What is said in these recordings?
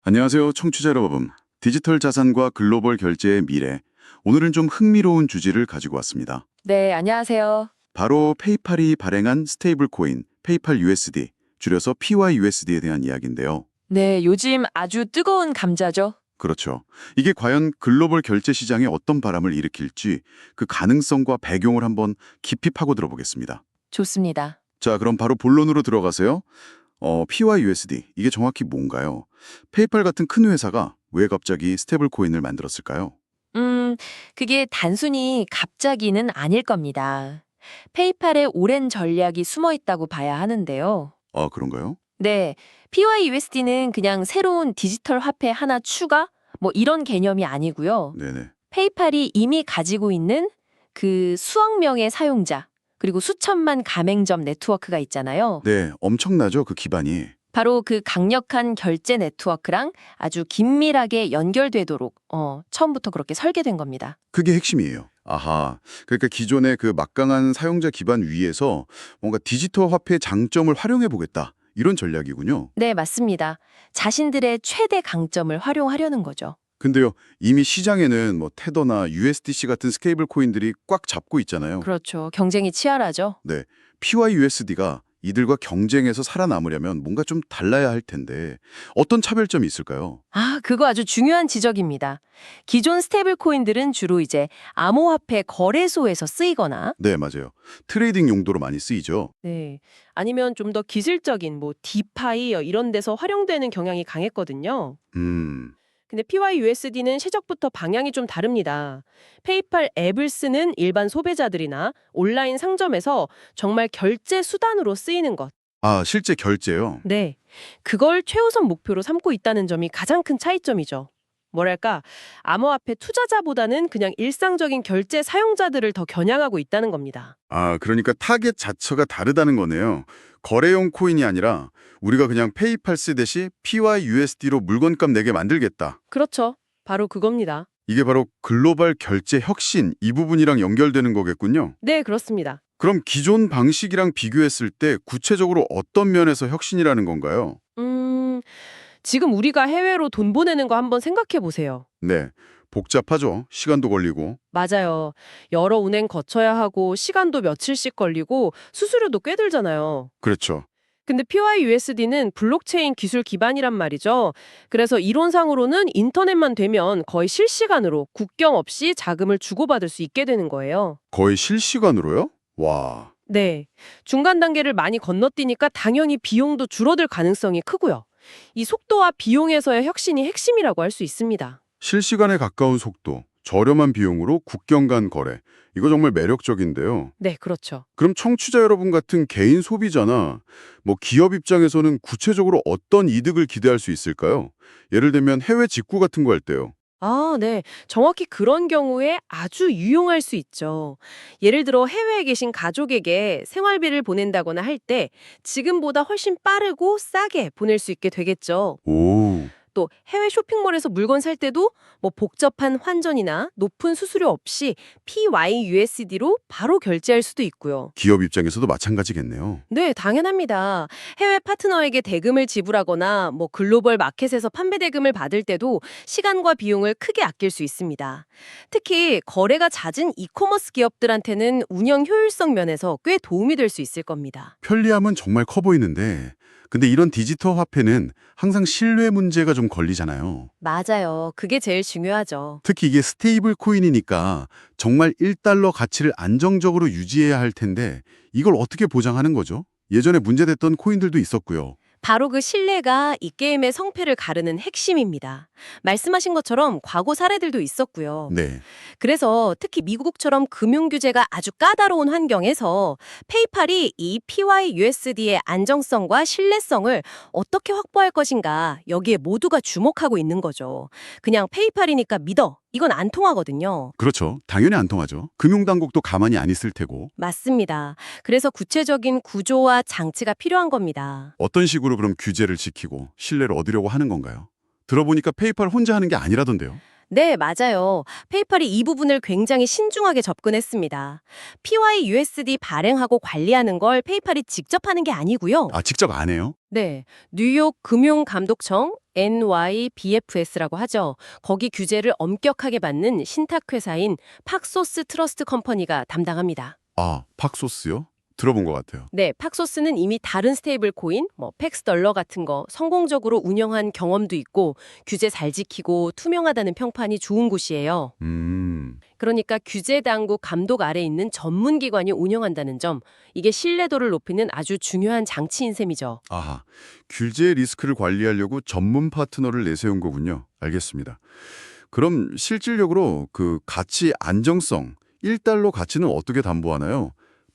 안녕하세요, 청취자 여러분. 디지털 자산과 글로벌 결제의 미래. 오늘은 좀 흥미로운 주제를 가지고 왔습니다. 네, 안녕하세요. 바로 페이팔이 발행한 스테이블 코인, 페이팔 USD, 줄여서 PYUSD에 대한 이야기인데요. 네, 요즘 아주 뜨거운 감자죠? 그렇죠. 이게 과연 글로벌 결제 시장에 어떤 바람을 일으킬지 그 가능성과 배경을 한번 깊이 파고 들어보겠습니다. 좋습니다. 자, 그럼 바로 본론으로 들어가세요. PYUSD, 이게 정확히 뭔가요? 페이팔 같은 큰 회사가 왜 갑자기 스테이블 코인을 만들었을까요? 그게 단순히 갑자기는 아닐 겁니다. 페이팔의 오랜 전략이 숨어 있다고 봐야 하는데요. 아, 그런가요? 네, PYUSD는 그냥 새로운 디지털 화폐 하나 추가? 뭐 이런 개념이 아니고요. 네네. 페이팔이 이미 가지고 있는 그 수억 명의 사용자, 그리고 수천만 가맹점 네트워크가 있잖아요. 네, 엄청나죠, 그 기반이. 바로 그 강력한 결제 네트워크랑 아주 긴밀하게 연결되도록 처음부터 그렇게 설계된 겁니다. 그게 핵심이에요. 아하, 그러니까 기존의 그 막강한 사용자 기반 위에서 뭔가 디지털 화폐의 장점을 활용해 보겠다. 이런 전략이군요. 네, 맞습니다. 자신들의 최대 강점을 활용하려는 거죠. 근데요, 이미 시장에는 뭐 테더나 USDC 같은 스테이블 코인들이 꽉 잡고 있잖아요. 그렇죠. 경쟁이 치열하죠. 네, PYUSD가 이들과 경쟁해서 살아남으려면 뭔가 좀 달라야 할 텐데 어떤 차별점이 있을까요? 그거 아주 중요한 지적입니다. 기존 스테이블 코인들은 주로 이제 암호화폐 거래소에서 쓰이거나 네, 맞아요. 트레이딩 용도로 많이 쓰이죠. 네. 아니면 좀 더 기술적인 뭐 디파이 이런 데서 활용되는 경향이 강했거든요. 음, 근데 PYUSD는 시작부터 방향이 좀 다릅니다. 페이팔 앱을 쓰는 일반 소비자들이나 온라인 상점에서 정말 결제 수단으로 쓰이는 것. 아, 실제 결제요? 네. 그걸 최우선 목표로 삼고 있다는 점이 가장 큰 차이점이죠. 뭐랄까, 암호화폐 투자자보다는 그냥 일상적인 결제 사용자들을 더 겨냥하고 있다는 겁니다. 아, 그러니까 타겟 자체가 다르다는 거네요. 거래용 코인이 아니라 우리가 그냥 페이팔 쓰듯이 PYUSD로 물건값 내게 만들겠다. 그렇죠. 바로 그겁니다. 이게 바로 글로벌 결제 혁신 이 부분이랑 연결되는 거겠군요. 네, 그렇습니다. 그럼 기존 방식이랑 비교했을 때 구체적으로 어떤 면에서 혁신이라는 건가요? 음, 지금 우리가 해외로 돈 보내는 거 한번 생각해 보세요. 네, 복잡하죠. 시간도 걸리고. 맞아요. 여러 운행 거쳐야 하고 시간도 며칠씩 걸리고 수수료도 꽤 들잖아요. 그렇죠. 근데 PYUSD는 블록체인 기술 기반이란 말이죠. 그래서 이론상으로는 인터넷만 되면 거의 실시간으로 국경 없이 자금을 주고받을 수 있게 되는 거예요. 거의 실시간으로요? 와, 네. 중간 단계를 많이 건너뛰니까 당연히 비용도 줄어들 가능성이 크고요. 이 속도와 비용에서의 혁신이 핵심이라고 할 수 있습니다. 실시간에 가까운 속도, 저렴한 비용으로 국경 간 거래. 이거 정말 매력적인데요. 네, 그렇죠. 그럼 청취자 여러분 같은 개인 소비자나 뭐 기업 입장에서는 구체적으로 어떤 이득을 기대할 수 있을까요? 예를 들면 해외 직구 같은 거 할 때요. 네. 정확히 그런 경우에 아주 유용할 수 있죠. 예를 들어 해외에 계신 가족에게 생활비를 보낸다거나 할 때 지금보다 훨씬 빠르고 싸게 보낼 수 있게 되겠죠. 오, 또 해외 쇼핑몰에서 물건 살 때도 뭐 복잡한 환전이나 높은 수수료 없이 PYUSD로 바로 결제할 수도 있고요. 기업 입장에서도 마찬가지겠네요. 네, 당연합니다. 해외 파트너에게 대금을 지불하거나 뭐 글로벌 마켓에서 판매 대금을 받을 때도 시간과 비용을 크게 아낄 수 있습니다. 특히 거래가 잦은 이커머스 기업들한테는 운영 효율성 면에서 꽤 도움이 될 수 있을 겁니다. 편리함은 정말 커 보이는데 근데 이런 디지털 화폐는 항상 신뢰 문제가 좀 걸리잖아요. 맞아요. 그게 제일 중요하죠. 특히 이게 스테이블 코인이니까 정말 1달러 가치를 안정적으로 유지해야 할 텐데 이걸 어떻게 보장하는 거죠? 예전에 문제됐던 코인들도 있었고요. 바로 그 신뢰가 이 게임의 성패를 가르는 핵심입니다. 말씀하신 것처럼 과거 사례들도 있었고요. 네. 그래서 특히 미국처럼 금융 규제가 아주 까다로운 환경에서 페이팔이 이 PYUSD의 안정성과 신뢰성을 어떻게 확보할 것인가 여기에 모두가 주목하고 있는 거죠. 그냥 페이팔이니까 믿어. 이건 안 통하거든요. 그렇죠. 당연히 안 통하죠. 금융당국도 가만히 안 있을 테고. 맞습니다. 그래서 구체적인 구조와 장치가 필요한 겁니다. 어떤 식으로 그럼 규제를 지키고 신뢰를 얻으려고 하는 건가요? 들어보니까 페이팔 혼자 하는 게 아니라던데요. 네, 맞아요. 페이팔이 이 부분을 굉장히 신중하게 접근했습니다. PYUSD 발행하고 관리하는 걸 페이팔이 직접 하는 게 아니고요. 아, 직접 안 해요? 네, 뉴욕 금융감독청 NYBFS라고 하죠. 거기 규제를 엄격하게 받는 신탁회사인 팍소스 트러스트 컴퍼니가 담당합니다. 아, 팍소스요? 들어본 것 같아요. 네, 팍소스는 이미 다른 스테이블 코인, 팩스덜러 같은 거 성공적으로 운영한 경험도 있고 규제 잘 지키고 투명하다는 평판이 좋은 곳이에요. 그러니까 규제 당국 감독 아래 있는 전문 기관이 운영한다는 점, 이게 신뢰도를 높이는 아주 중요한 장치인 셈이죠. 아하, 규제 리스크를 관리하려고 전문 파트너를 내세운 거군요. 알겠습니다. 그럼 실질적으로 그 가치 안정성, 1달러 가치는 어떻게 담보하나요?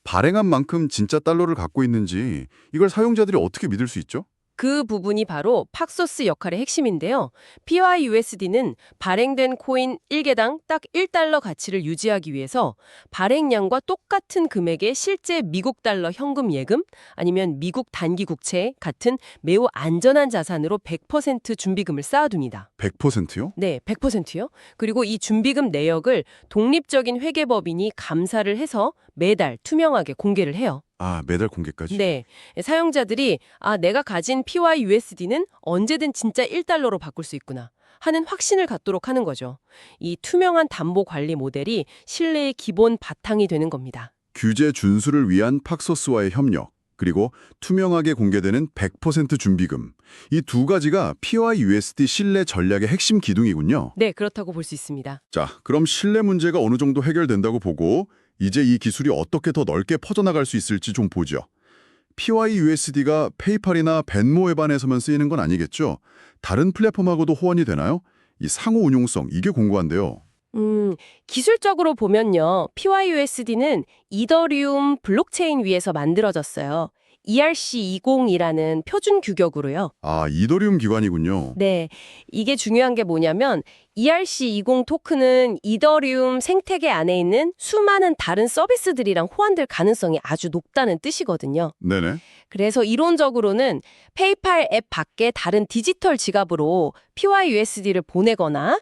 발행한 만큼 진짜 달러를 갖고 있는지 이걸 사용자들이 어떻게 믿을 수 있죠? 그 부분이 바로 팍소스 역할의 핵심인데요. PYUSD는 발행된 코인 1개당 딱 1달러 가치를 유지하기 위해서 발행량과 똑같은 금액의 실제 미국 달러 현금 예금 아니면 미국 단기 국채 같은 매우 안전한 자산으로 100% 준비금을 쌓아둡니다. 100%요? 네, 100%요. 그리고 이 준비금 내역을 독립적인 회계법인이 감사를 해서 매달 투명하게 공개를 해요. 아, 매달 공개까지? 네. 사용자들이 내가 가진 PYUSD는 언제든 진짜 1달러로 바꿀 수 있구나 하는 확신을 갖도록 하는 거죠. 이 투명한 담보 관리 모델이 신뢰의 기본 바탕이 되는 겁니다. 규제 준수를 위한 팍소스와의 협력, 그리고 투명하게 공개되는 100% 준비금. 이 두 가지가 PYUSD 신뢰 전략의 핵심 기둥이군요. 네, 그렇다고 볼 수 있습니다. 자, 그럼 신뢰 문제가 어느 정도 해결된다고 보고 이제 이 기술이 어떻게 더 넓게 퍼져나갈 수 있을지 좀 보죠. PYUSD가 페이팔이나 벤모 앱안에서만 쓰이는 건 아니겠죠? 다른 플랫폼하고도 호환이 되나요? 이 상호 운용성, 이게 궁금한데요. 기술적으로 보면요. PYUSD는 이더리움 블록체인 위에서 만들어졌어요. ERC20이라는 표준 규격으로요. 아, 이더리움 기반이군요. 네, 이게 중요한 게 뭐냐면 ERC20 토큰은 이더리움 생태계 안에 있는 수많은 다른 서비스들이랑 호환될 가능성이 아주 높다는 뜻이거든요. 네네. 그래서 이론적으로는 페이팔 앱 밖에 다른 디지털 지갑으로 PYUSD를 보내거나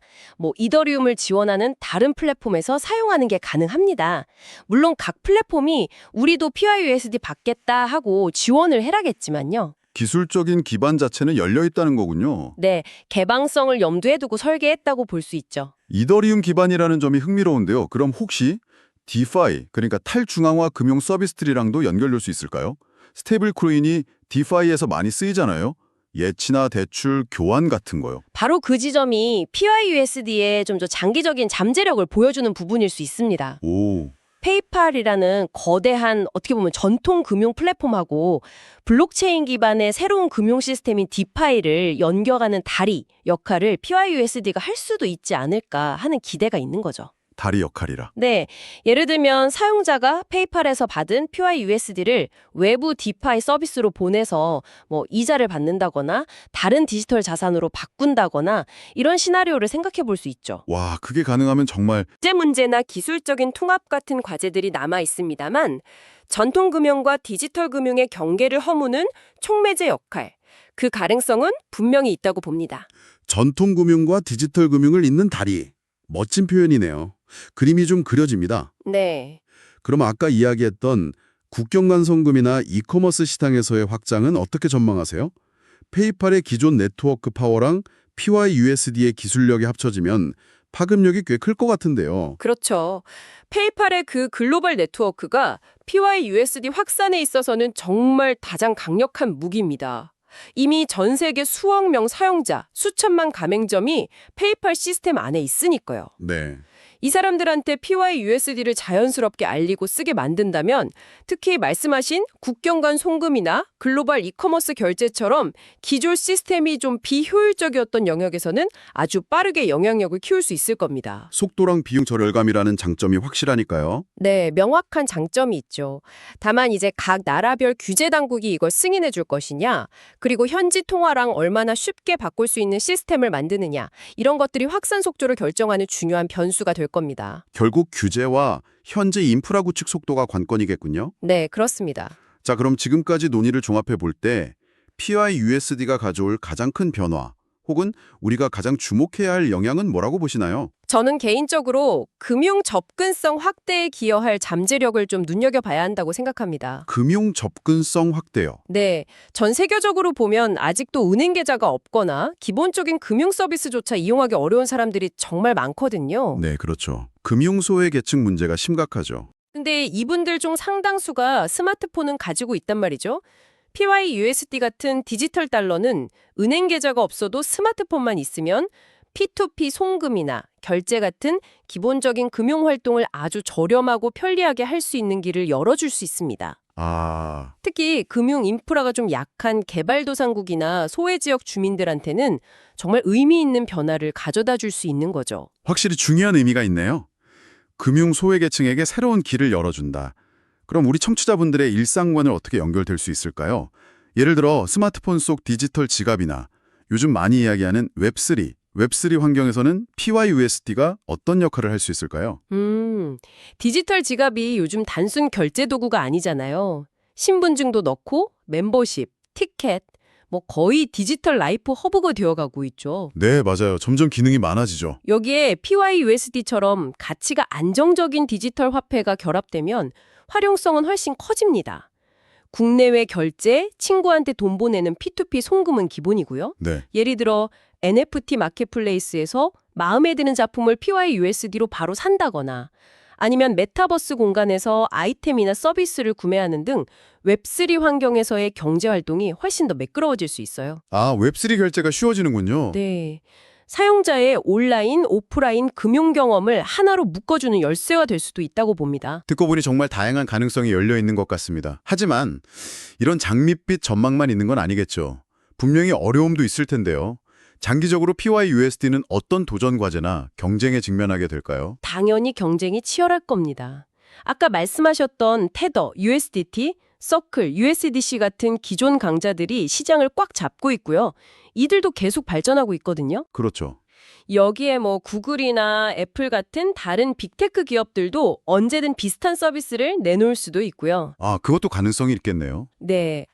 이더리움을 지원하는 다른 플랫폼에서 사용하는 게 가능합니다. 물론 각 플랫폼이 우리도 PYUSD 받겠다 하고 지원을 해라겠지만요. 기술적인 기반 자체는 열려 있다는 거군요. 네, 개방성을 염두에 두고 설계했다고 볼 수 있죠. 이더리움 기반이라는 점이 흥미로운데요. 그럼 혹시 디파이, 그러니까 탈중앙화 금융 서비스들이랑도 연결될 수 있을까요? 스테이블 코인이 디파이에서 많이 쓰이잖아요. 예치나 대출, 교환 같은 거요. 바로 그 지점이 PYUSD의 좀 더 장기적인 잠재력을 보여주는 부분일 수 있습니다. 오, 페이팔이라는 거대한 어떻게 보면 전통 금융 플랫폼하고 블록체인 기반의 새로운 금융 시스템인 디파이를 연결하는 다리 역할을 PYUSD가 할 수도 있지 않을까 하는 기대가 있는 거죠. 다리 역할이라. 네, 예를 들면 사용자가 페이팔에서 받은 PYUSD를 외부 디파이 서비스로 보내서 이자를 받는다거나 다른 디지털 자산으로 바꾼다거나 이런 시나리오를 생각해 볼 수 있죠. 와, 그게 가능하면 정말 국제 문제나 기술적인 통합 같은 과제들이 남아 있습니다만 전통 금융과 디지털 금융의 경계를 허무는 촉매제 역할, 그 가능성은 분명히 있다고 봅니다. 전통 금융과 디지털 금융을 잇는 다리. 멋진 표현이네요. 그림이 좀 그려집니다. 네. 그럼 아까 이야기했던 국경 간 송금이나 이커머스 시장에서의 확장은 어떻게 전망하세요? 페이팔의 기존 네트워크 파워랑 PYUSD의 기술력이 합쳐지면 파급력이 꽤 클 것 같은데요. 그렇죠. 페이팔의 그 글로벌 네트워크가 PYUSD 확산에 있어서는 정말 가장 강력한 무기입니다. 이미 전 세계 수억 명 사용자, 수천만 가맹점이 페이팔 시스템 안에 있으니까요. 네. 이 사람들한테 PYUSD를 자연스럽게 알리고 쓰게 만든다면 특히 말씀하신 국경 간 송금이나 글로벌 이커머스 결제처럼 기존 시스템이 좀 비효율적이었던 영역에서는 아주 빠르게 영향력을 키울 수 있을 겁니다. 속도랑 비용 절감이라는 장점이 확실하니까요. 네, 명확한 장점이 있죠. 다만 이제 각 나라별 규제 당국이 이걸 승인해 줄 것이냐, 그리고 현지 통화랑 얼마나 쉽게 바꿀 수 있는 시스템을 만드느냐, 이런 것들이 확산 속도를 결정하는 중요한 변수가 될 겁니다. 결국 규제와 현재 인프라 구축 속도가 관건이겠군요. 네, 그렇습니다. 자, 그럼 지금까지 논의를 종합해 볼 때 PYUSD가 가져올 가장 큰 변화, 혹은 우리가 가장 주목해야 할 영향은 뭐라고 보시나요? 저는 개인적으로 금융 접근성 확대에 기여할 잠재력을 좀 눈여겨봐야 한다고 생각합니다. 금융 접근성 확대요. 네, 전 세계적으로 보면 아직도 은행 계좌가 없거나 기본적인 금융 서비스조차 이용하기 어려운 사람들이 정말 많거든요. 네, 그렇죠. 금융 소외 계층 문제가 심각하죠. 근데 이분들 중 상당수가 스마트폰은 가지고 있단 말이죠. PYUSD 같은 디지털 달러는 은행 계좌가 없어도 스마트폰만 있으면 P2P 송금이나 결제 같은 기본적인 금융 활동을 아주 저렴하고 편리하게 할 수 있는 길을 열어줄 수 있습니다. 아, 특히 금융 인프라가 좀 약한 개발도상국이나 소외지역 주민들한테는 정말 의미 있는 변화를 가져다 줄 수 있는 거죠. 확실히 중요한 의미가 있네요. 금융 소외 계층에게 새로운 길을 열어준다. 그럼 우리 청취자분들의 일상과는 어떻게 연결될 수 있을까요? 예를 들어 스마트폰 속 디지털 지갑이나 요즘 많이 이야기하는 웹3 환경에서는 PYUSD가 어떤 역할을 할 수 있을까요? 디지털 지갑이 요즘 단순 결제 도구가 아니잖아요. 신분증도 넣고 멤버십, 티켓, 뭐 거의 디지털 라이프 허브가 되어가고 있죠. 네, 맞아요. 점점 기능이 많아지죠. 여기에 PYUSD처럼 가치가 안정적인 디지털 화폐가 결합되면 활용성은 훨씬 커집니다. 국내외 결제, 친구한테 돈 보내는 P2P 송금은 기본이고요. 네. 예를 들어 NFT 마켓플레이스에서 마음에 드는 작품을 PYUSD로 바로 산다거나 아니면 메타버스 공간에서 아이템이나 서비스를 구매하는 등 웹3 환경에서의 경제 활동이 훨씬 더 매끄러워질 수 있어요. 아, 웹3 결제가 쉬워지는군요. 네. 사용자의 온라인, 오프라인 금융 경험을 하나로 묶어주는 열쇠가 될 수도 있다고 봅니다. 듣고 보니 정말 다양한 가능성이 열려 있는 것 같습니다. 하지만 이런 장밋빛 전망만 있는 건 아니겠죠. 분명히 어려움도 있을 텐데요. 장기적으로 PYUSD는 어떤 도전 과제나 경쟁에 직면하게 될까요? 당연히 경쟁이 치열할 겁니다. 아까 말씀하셨던 테더, USDT, 서클, USDC 같은 기존 강자들이 시장을 꽉 잡고 있고요. 이들도 계속 발전하고 있거든요. 그렇죠. 여기에 뭐 구글이나 애플 같은 다른 빅테크 기업들도 언제든 비슷한 서비스를 내놓을 수도 있고요. 아, 그것도 가능성이 있겠네요. 네.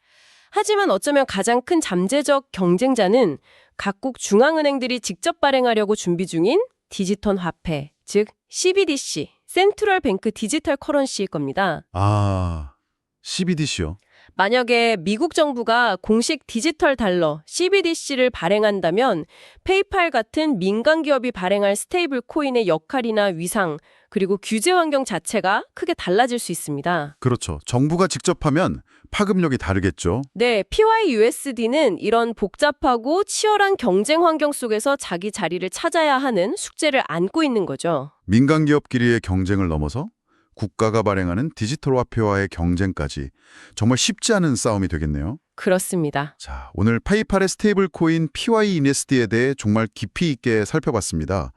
하지만 어쩌면 가장 큰 잠재적 경쟁자는 각국 중앙은행들이 직접 발행하려고 준비 중인 디지털 화폐, 즉 CBDC, 센트럴 뱅크 디지털 커런시일 겁니다. 아, CBDC요? 만약에 미국 정부가 공식 디지털 달러 CBDC를 발행한다면 페이팔 같은 민간 기업이 발행할 스테이블 코인의 역할이나 위상, 그리고 규제 환경 자체가 크게 달라질 수 있습니다. 그렇죠. 정부가 직접 하면 파급력이 다르겠죠. 네, PYUSD는 이런 복잡하고 치열한 경쟁 환경 속에서 자기 자리를 찾아야 하는 숙제를 안고 있는 거죠. 민간 기업끼리의 경쟁을 넘어서 국가가 발행하는 디지털 화폐와의 경쟁까지 정말 쉽지 않은 싸움이 되겠네요. 그렇습니다. 자, 오늘 페이팔의 스테이블 코인 PYUSD에 대해 정말 깊이 있게 살펴봤습니다.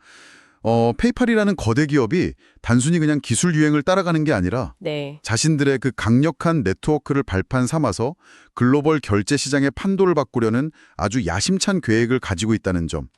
페이팔이라는 거대 기업이 단순히 그냥 기술 유행을 따라가는 게 아니라 네. 자신들의 그 강력한 네트워크를 발판 삼아서 글로벌 결제 시장의 판도를 바꾸려는 아주 야심찬 계획을 가지고 있다는 점.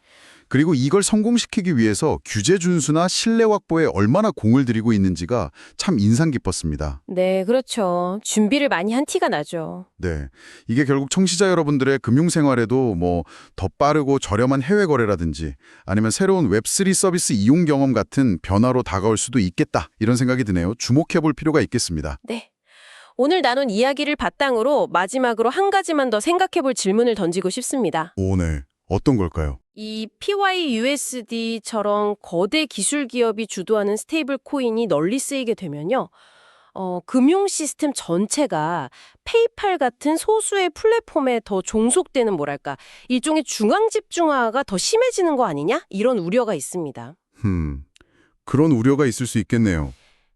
그리고 이걸 성공시키기 위해서 규제 준수나 신뢰 확보에 얼마나 공을 들이고 있는지가 참 인상 깊었습니다. 네, 그렇죠. 준비를 많이 한 티가 나죠. 네, 이게 결국 청취자 여러분들의 금융생활에도 뭐 더 빠르고 저렴한 해외 거래라든지 아니면 새로운 웹3 서비스 이용 경험 같은 변화로 다가올 수도 있겠다 이런 생각이 드네요. 주목해 볼 필요가 있겠습니다. 네. 오늘 나눈 이야기를 바탕으로 마지막으로 한 가지만 더 생각해 볼 질문을 던지고 싶습니다. 오, 네. 어떤 걸까요? 이 PYUSD처럼 거대 기술 기업이 주도하는 스테이블 코인이 널리 쓰이게 되면요. 금융 시스템 전체가 페이팔 같은 소수의 플랫폼에 더 종속되는 뭐랄까 일종의 중앙 집중화가 더 심해지는 거 아니냐? 이런 우려가 있습니다. 그런 우려가 있을 수 있겠네요.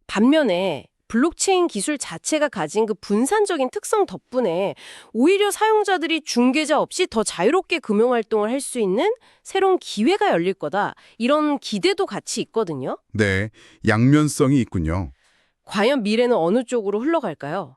반면에 블록체인 기술 자체가 가진 그 분산적인 특성 덕분에 오히려 사용자들이 중개자 없이 더 자유롭게 금융활동을 할 수 있는 새로운 기회가 열릴 거다. 이런 기대도 같이 있거든요. 네, 양면성이 있군요. 과연 미래는 어느 쪽으로 흘러갈까요?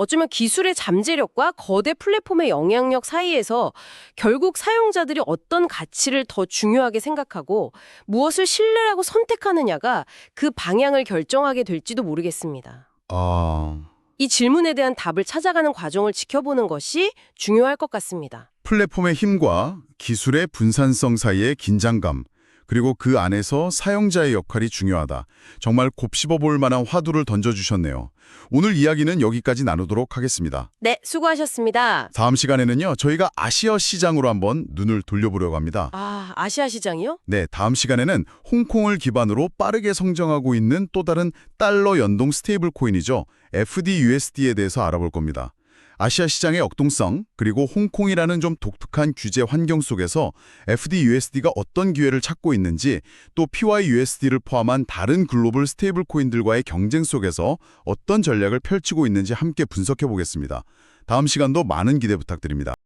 어쩌면 기술의 잠재력과 거대 플랫폼의 영향력 사이에서 결국 사용자들이 어떤 가치를 더 중요하게 생각하고 무엇을 신뢰라고 선택하느냐가 그 방향을 결정하게 될지도 모르겠습니다. 아, 이 질문에 대한 답을 찾아가는 과정을 지켜보는 것이 중요할 것 같습니다. 플랫폼의 힘과 기술의 분산성 사이의 긴장감, 그리고 그 안에서 사용자의 역할이 중요하다. 정말 곱씹어 볼 만한 화두를 던져주셨네요. 오늘 이야기는 여기까지 나누도록 하겠습니다. 네, 수고하셨습니다. 다음 시간에는요, 저희가 아시아 시장으로 한번 눈을 돌려보려고 합니다. 아시아 시장이요? 네, 다음 시간에는 홍콩을 기반으로 빠르게 성장하고 있는 또 다른 달러 연동 스테이블 코인이죠. FDUSD에 대해서 알아볼 겁니다. 아시아 시장의 역동성, 그리고 홍콩이라는 좀 독특한 규제 환경 속에서 FDUSD가 어떤 기회를 찾고 있는지, 또 PYUSD를 포함한 다른 글로벌 스테이블 코인들과의 경쟁 속에서 어떤 전략을 펼치고 있는지 함께 분석해 보겠습니다. 다음 시간도 많은 기대 부탁드립니다.